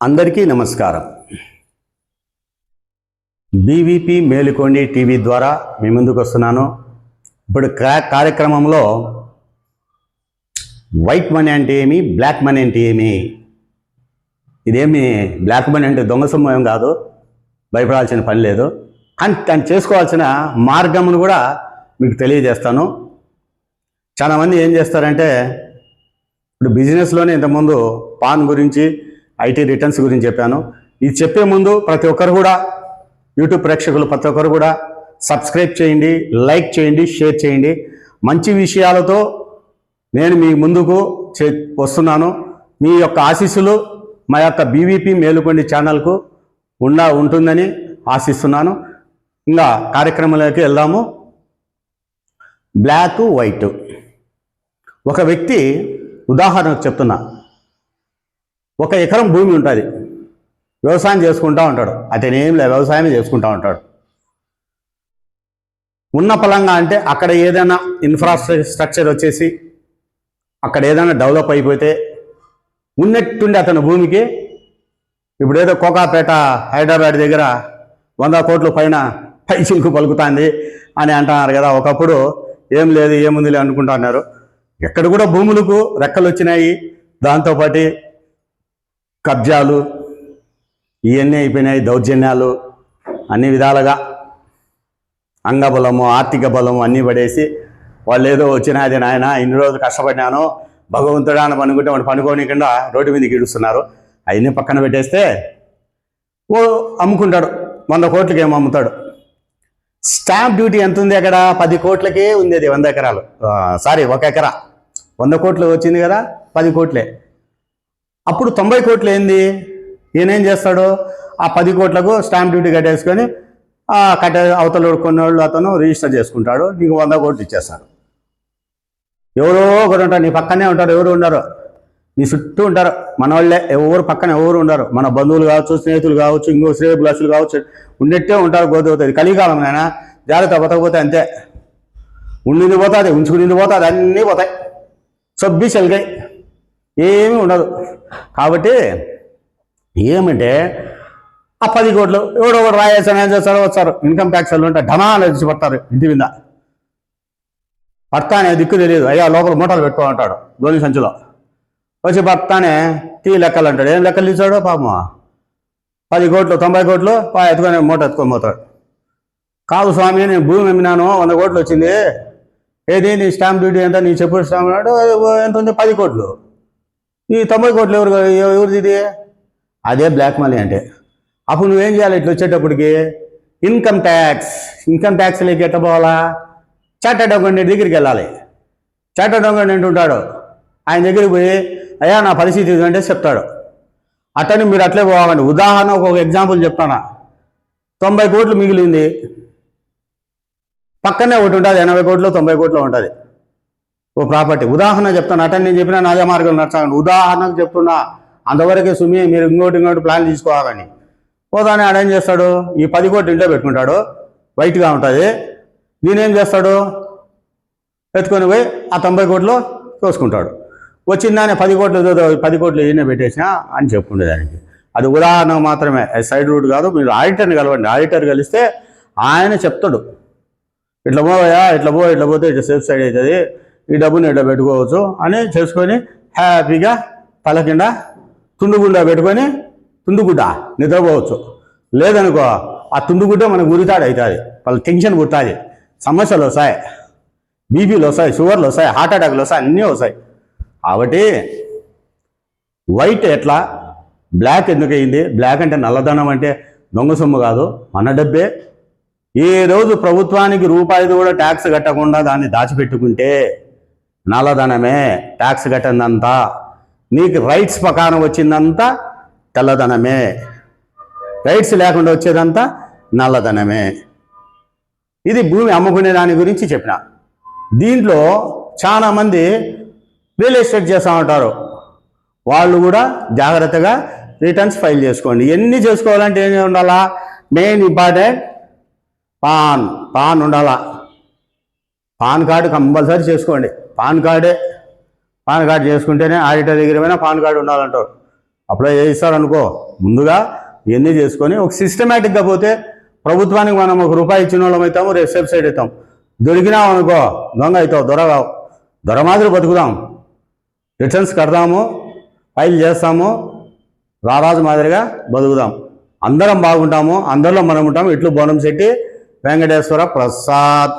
అందరికీ నమస్కారం. BVP మేలుకోండి TV ద్వారా మీ ముందుకు వస్తున్నాను. ఇప్పుడు కార్యక్రమంలో వైట్ మనీ అంటే ఏమి, బ్లాక్ మనీ అంటే ఏమి, ఇదేమి బ్లాక్ మనీ అంటే దొంగ సొమ్ము ఏం కాదు, భయపడాల్సిన పని లేదు. కానీ దాన్ని చేసుకోవాల్సిన మార్గమును కూడా మీకు తెలియజేస్తాను. చాలామంది ఏం చేస్తారంటే, ఇప్పుడు బిజినెస్లోనే ఇంతకుముందు పాన్ గురించి, ఐటీ రిటర్న్స్ గురించి చెప్పాను. ఇది చెప్పే ముందు ప్రతి ఒక్కరు కూడా, యూట్యూబ్ ప్రేక్షకులు ప్రతి ఒక్కరు కూడా సబ్స్క్రైబ్ చేయండి, లైక్ చేయండి, షేర్ చేయండి. మంచి విషయాలతో నేను మీ ముందుకు వస్తున్నాను. మీ యొక్క ఆశీస్సులు మా యొక్క బీవీపీ మేలుకొండి ఛానల్కు ఉంటుందని ఆశిస్తున్నాను. ఇంకా కార్యక్రమంలోకి వెళ్దాము. Black white. ఒక వ్యక్తి, ఉదాహరణకు చెప్తున్నా, 1 ఎకరం భూమి ఉంటుంది, వ్యవసాయం చేసుకుంటూ ఉంటాడు. అతనేం లేదు, వ్యవసాయం చేసుకుంటూ ఉంటాడు. ఉన్న పొలంగా అంటే అక్కడ ఏదైనా ఇన్ఫ్రాస్ట్రక్చర్ వచ్చేసి అక్కడ ఏదైనా డెవలప్ అయిపోతే ఉన్నట్టుండి అతని భూమికి, ఇప్పుడు ఏదో కోకాపేట హైదరాబాద్ దగ్గర 100 కోట్ల పైన పైచిలకు పలుకుతుంది అని అంటున్నారు కదా. ఒకప్పుడు ఏం లేదు, ఏముందిలే అనుకుంటున్నారు. ఎక్కడ కూడా భూములకు రెక్కలు వచ్చినాయి. దాంతోపాటు కబ్జాలు ఇవన్నీ అయిపోయినాయి, దౌర్జన్యాలు, అన్ని విధాలుగా అంగబలము, ఆర్థిక బలము అన్నీ పడేసి వాళ్ళు ఏదో వచ్చినది, నాయన ఇన్ని రోజులు కష్టపడినాను భగవంతుడా అని పనుకుంటే వాడు పనుకోనికుండా రోడ్డు మీదకి ఈడుస్తున్నారు. అవన్నీ పక్కన పెట్టేస్తే ఓ అమ్ముకుంటాడు. 100 కోట్లకి ఏమో అమ్ముతాడు. స్టాంప్ డ్యూటీ ఎంత ఉంది అక్కడ? 10 కోట్లకే ఉంది. అది 100 ఎకరాలు, 1 ఎకరా 100 కోట్లు వచ్చింది కదా, 10 కోట్లే. అప్పుడు 90 కోట్లు ఏంది? ఈయనేం చేస్తాడు? ఆ 10 కోట్లకు స్టాంప్ డ్యూటీ కట్టేసుకొని అవతల కొన్నోళ్ళు అతను రిజిస్టర్ చేసుకుంటాడు. నీకు 100 కోట్లు ఇచ్చేస్తాడు. ఎవరో ఒకరు ఉంటారు, నీ పక్కనే ఉంటారు, ఎవరు ఉండరు, నీ చుట్టూ ఉంటారు మనవాళ్ళే. ఎవరు పక్కన ఎవరు ఉండరు, మన బంధువులు కావచ్చు, స్నేహితులు కావచ్చు, ఇంకో శ్రేయభిలాషులు కావచ్చు, ఉండేట్టే ఉంటారు. గోధవుతుంది కలికాలం నాయన, జాగ్రత్త, బతకపోతే అంతే. ఉండింది పోతుంది, ఉంచుకునింది పోతుంది, అన్నీ పోతాయి, సబ్బి చెల్గాయి, ఏమీ ఉండదు. కాబట్టి ఏమంటే ఆ 10 కోట్లు ఎవడో ఒకటి రాయేసాను, ఏం చేస్తారో వచ్చారు ఇన్కమ్ ట్యాక్స్ వాళ్ళు ఉంటారు, ఢమాలు వచ్చి పడతారు ఇంటి మీద. పడతానే దిక్కు తెలియదు, అయ్యా లోపల మూటలు పెట్టుకో అంటాడు గోని సంచిలో. వచ్చి పడతానే టీ లెక్కలు అంటాడు. ఏం లెక్కలు తీసాడు పాపం? 10 కోట్లు 90 కోట్లు ఎత్తుకొని మూట ఎత్తుకొని పోతాడు. కాదు స్వామి, నేను భూమి అమ్మినాను, 100 కోట్లు వచ్చింది, ఏది నీ స్టాంప్ డ్యూటీ ఎంత, నీ చెప్పు స్టాంప్ ఎంత ఉంది? 10 కోట్లు. ఈ 90 కోట్లు ఎవరిది ఇది? అదే బ్లాక్ మనీ అంటే. అప్పుడు నువ్వేం చేయాలి? ఇట్లా వచ్చేటప్పటికి ఇన్కమ్ ట్యాక్స్ లేక ఎట్ట పోవాలా? చార్టర్డ్ అకౌంటెంట్ దగ్గరికి వెళ్ళాలి. చార్టర్డ్ అకౌంటెంట్ ఉంటాడు, ఆయన దగ్గరికి పోయి అయ్యా నా పరిస్థితి ఇదంటే చెప్తాడు. అతన్ని మీరు అట్లే పోవాలండి. ఉదాహరణ ఒక ఎగ్జాంపుల్ చెప్తాను. 90 కోట్లు మిగిలింది, పక్కనే ఒకటి ఉంటుంది 80 కోట్లు 90 కోట్లు ఉంటుంది ఓ ప్రాపర్టీ. ఉదాహరణ చెప్తాను, అతన్ని నేను చెప్పినా నాదే మార్గం నడచాలండి, ఉదాహరణకు చెప్తున్నా. అంతవరకే సుమి, మీరు ఇంకోటి ప్లాన్ తీసుకోవాలని. పోదానే ఆడేం చేస్తాడు? ఈ 10 కోట్లు ఇంట్లో పెట్టుకుంటాడు, వైట్గా ఉంటుంది. నేనేం చేస్తాడు? ఎత్తుకొని పోయి ఆ 90 కోట్లు తోసుకుంటాడు. వచ్చిందానే 10 కోట్లు ఈయన పెట్టేసినా అని చెప్పుకునేదానికి. అది ఉదాహరణ మాత్రమే, సైడ్ రూట్ కాదు. మీరు ఆడిటర్ని కలవండి, ఆడిటర్ కలిస్తే ఆయన చెప్తాడు, ఇట్లా పోయా, ఇట్లా పోతే ఇట్లా సేఫ్ సైడ్ అవుతుంది, ఈ డబ్బుని ఇట్లా పెట్టుకోవచ్చు అని చేసుకొని హ్యాపీగా తల కింద తుండుగుడ్డ పెట్టుకొని నిద్రపోవచ్చు. లేదనుకో ఆ తుండుగుడ్డ మనకు గురితాడు అవుతుంది, వాళ్ళ టెన్షన్ పుట్టాలి, సమస్యలు వస్తాయి, బీపీలు వస్తాయి, షుగర్లు వస్తాయి, హార్ట్ అటాక్లు వస్తాయి, అన్నీ వస్తాయి. కాబట్టి వైట్ ఎట్లా, బ్లాక్ ఎందుకు అయింది? బ్లాక్ అంటే నల్లధనం, అంటే దొంగ సొమ్ము కాదు, మన డబ్బే. ఏ రోజు ప్రభుత్వానికి రూపాయిది కూడా ట్యాక్స్ కట్టకుండా దాన్ని దాచిపెట్టుకుంటే నల్లధనమే. ట్యాక్స్ కట్టిందంతా, నీకు రైట్స్ ప్రకారం వచ్చిందంతా తెల్లధనమే, రైట్స్ లేకుండా వచ్చేదంతా నల్లధనమే. ఇది భూమి అమ్ముకునే దాని గురించి చెప్పిన. దీంట్లో చాలామంది రియల్ ఎస్టేట్ చేస్తూ ఉంటారు. వాళ్ళు కూడా జాగ్రత్తగా రిటర్న్స్ ఫైల్ చేసుకోండి. ఎన్ని చేసుకోవాలంటే ఏమి ఉండాలా? మెయిన్ ఇంపార్టెంట్ పాన్ ఉండాలా. పాన్ కార్డు కంపల్సరీ చేసుకోండి. పాన్ కార్డు చేసుకుంటేనే ఆడిటర్ దగ్గర పోయినా పాన్ కార్డు ఉండాలంటారు. అప్లై చేయిస్తారనుకో, ముందుగా ఇవన్నీ చేసుకొని ఒక సిస్టమేటిక్గా పోతే ప్రభుత్వానికి మనం ₹1 ఇచ్చిన వాళ్ళం అవుతాము, రేపు సేఫ్ సైడ్ అవుతాం. దొరికినాం అనుకో దొంగ అవుతావు, దొరగావు. దొర మాదిరి బతుకుదాం, రిటర్న్స్ కడదాము, ఫైల్ చేస్తాము, రారాజు మాదిరిగా బతుకుదాం. అందరం బాగుంటాము, అందరిలో మనం ఉంటాము. ఇట్లు బోనం శెట్టి వెంకటేశ్వర ప్రసాద్.